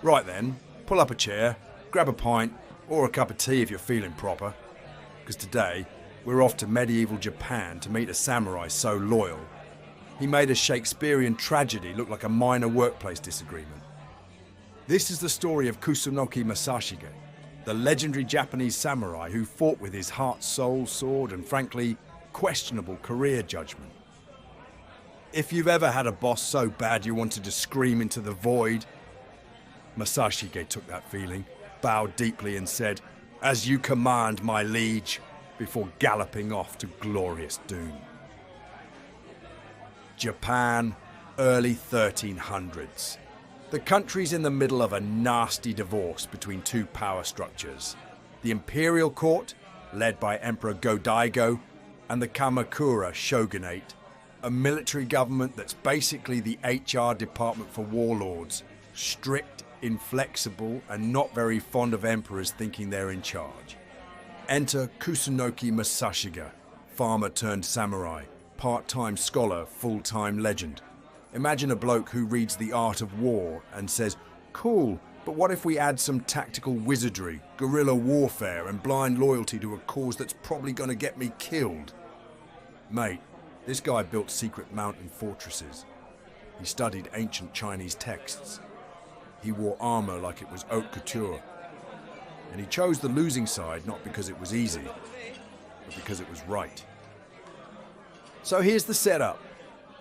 Right then, pull up a chair, grab a pint, or a cup of tea if you're feeling proper. Because today, we're off to medieval Japan to meet a samurai so loyal, he made a Shakespearean tragedy look like a minor workplace disagreement. This is the story of Kusunoki Masashige, the legendary Japanese samurai who fought with his heart, soul, sword, and frankly, questionable career judgment. If you've ever had a boss so bad you wanted to scream into the void, Masashige took that feeling, bowed deeply and said, "As you command, my liege," before galloping off to glorious doom. Japan, early 1300s. The country's in the middle of a nasty divorce between two power structures. The imperial court, led by Emperor Go-Daigo, and the Kamakura shogunate, a military government that's basically the HR department for warlords, strict, inflexible, and not very fond of emperors thinking they're in charge. Enter Kusunoki Masashige, farmer turned samurai, part-time scholar, full-time legend. Imagine a bloke who reads The Art of War and says, "Cool, but what if we add some tactical wizardry, guerrilla warfare, and blind loyalty to a cause that's probably gonna get me killed?" Mate, this guy built secret mountain fortresses. He studied ancient Chinese texts. He wore armor like it was haute couture. And he chose the losing side not because it was easy, but because it was right. So here's the setup.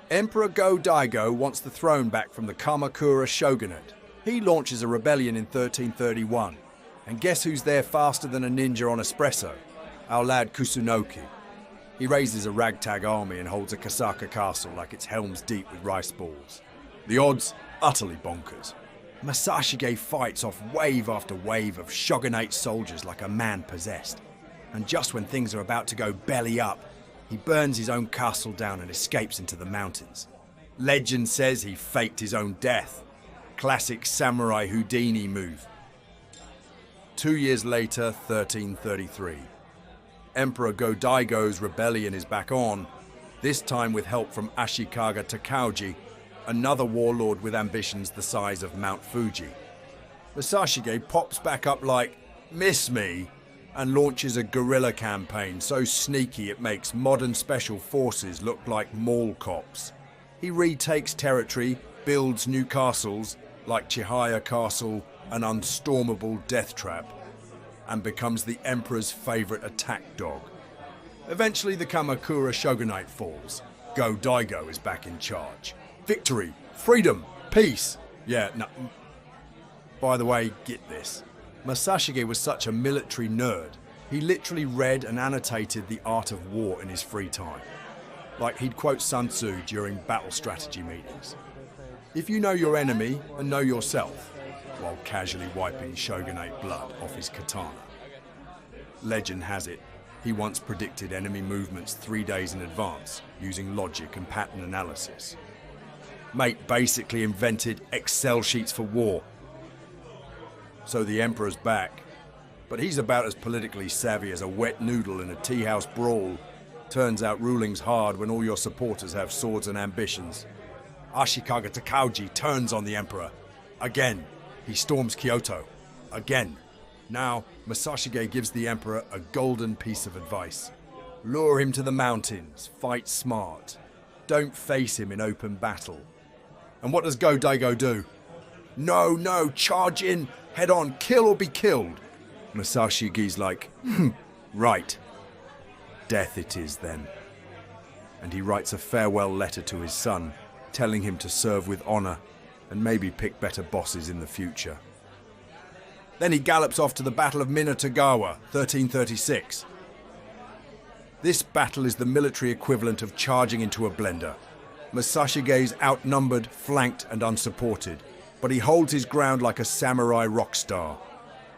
Emperor Go-Daigo wants the throne back from the Kamakura shogunate. He launches a rebellion in 1331. And guess who's there faster than a ninja on espresso? Our lad Kusunoki. He raises a ragtag army and holds a Kasaka castle like it's Helm's Deep with rice balls. The odds, utterly bonkers. Masashige fights off wave after wave of shogunate soldiers like a man possessed. And just when things are about to go belly up, he burns his own castle down and escapes into the mountains. Legend says he faked his own death. Classic samurai Houdini move. 2 years later, 1333. Emperor Go-Daigo's rebellion is back on, this time with help from Ashikaga Takauji, another warlord with ambitions the size of Mount Fuji. Masashige pops back up like, "Miss me?" and launches a guerrilla campaign so sneaky it makes modern special forces look like mall cops. He retakes territory, builds new castles, like Chihaya Castle, an unstormable death trap, and becomes the emperor's favourite attack dog. Eventually the Kamakura shogunate falls. Go-Daigo is back in charge. Victory, freedom, peace. Yeah, no. By the way, get this. Masashige was such a military nerd, he literally read and annotated The Art of War in his free time. Like he'd quote Sun Tzu during battle strategy meetings. If you know your enemy and know yourself, while casually wiping shogunate blood off his katana. Legend has it, he once predicted enemy movements 3 days in advance using logic and pattern analysis. Mate basically invented Excel sheets for war. So the emperor's back, but he's about as politically savvy as a wet noodle in a tea house brawl. Turns out ruling's hard when all your supporters have swords and ambitions. Ashikaga Takauji turns on the emperor. Again, he storms Kyoto. Again. Now, Masashige gives the emperor a golden piece of advice. Lure him to the mountains, fight smart. Don't face him in open battle. And what does Go-Daigo do? No, charge in, head on, kill or be killed. Masashige's like, right. Death it is then. And he writes a farewell letter to his son, telling him to serve with honor and maybe pick better bosses in the future. Then he gallops off to the Battle of Minatagawa, 1336. This battle is the military equivalent of charging into a blender. Masashige's outnumbered, flanked and unsupported, but he holds his ground like a samurai rock star.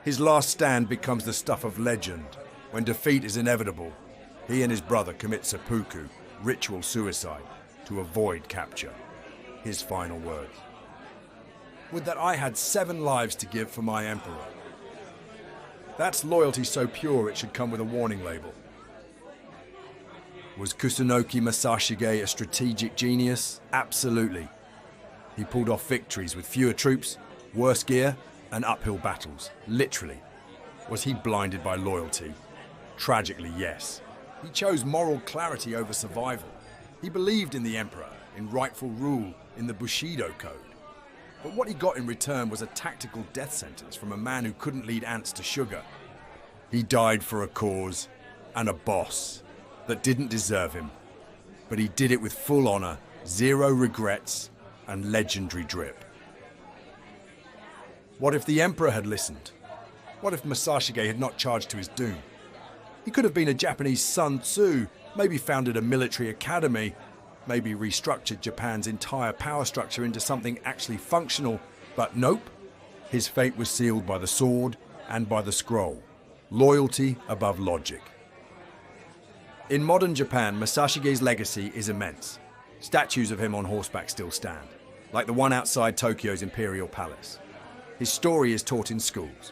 His last stand becomes the stuff of legend. When defeat is inevitable, he and his brother commit seppuku, ritual suicide, to avoid capture. His final words. Would that I had 7 lives to give for my emperor. That's loyalty so pure it should come with a warning label. Was Kusunoki Masashige a strategic genius? Absolutely. He pulled off victories with fewer troops, worse gear, and uphill battles, literally. Was he blinded by loyalty? Tragically, yes. He chose moral clarity over survival. He believed in the emperor, in rightful rule, in the bushido code. But what he got in return was a tactical death sentence from a man who couldn't lead ants to sugar. He died for a cause and a boss that didn't deserve him. But he did it with full honor, zero regrets, and legendary drip. What if the emperor had listened? What if Masashige had not charged to his doom? He could have been a Japanese Sun Tzu, maybe founded a military academy, maybe restructured Japan's entire power structure into something actually functional, but nope. His fate was sealed by the sword and by the scroll. Loyalty above logic. In modern Japan, Masashige's legacy is immense. Statues of him on horseback still stand, like the one outside Tokyo's Imperial Palace. His story is taught in schools.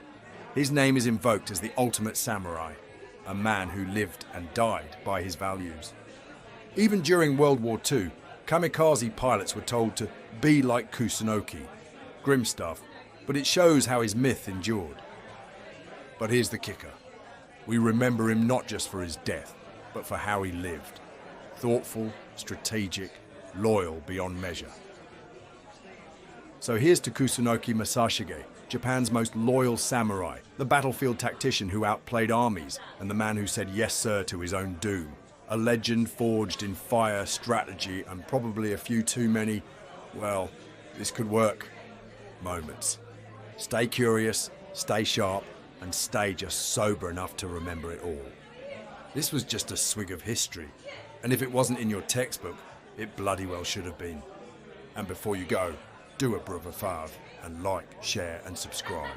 His name is invoked as the ultimate samurai, a man who lived and died by his values. Even during World War II, kamikaze pilots were told to be like Kusunoki. Grim stuff, but it shows how his myth endured. But here's the kicker. We remember him not just for his death, but for how he lived. Thoughtful, strategic, loyal beyond measure. So here's to Kusunoki Masashige, Japan's most loyal samurai, the battlefield tactician who outplayed armies, and the man who said yes sir to his own doom. A legend forged in fire, strategy, and probably a few too many, well, this could work, moments. Stay curious, stay sharp, and stay just sober enough to remember it all. This was just a swig of history, and if it wasn't in your textbook, it bloody well should have been. And before you go, do a brother fave and like, share and subscribe.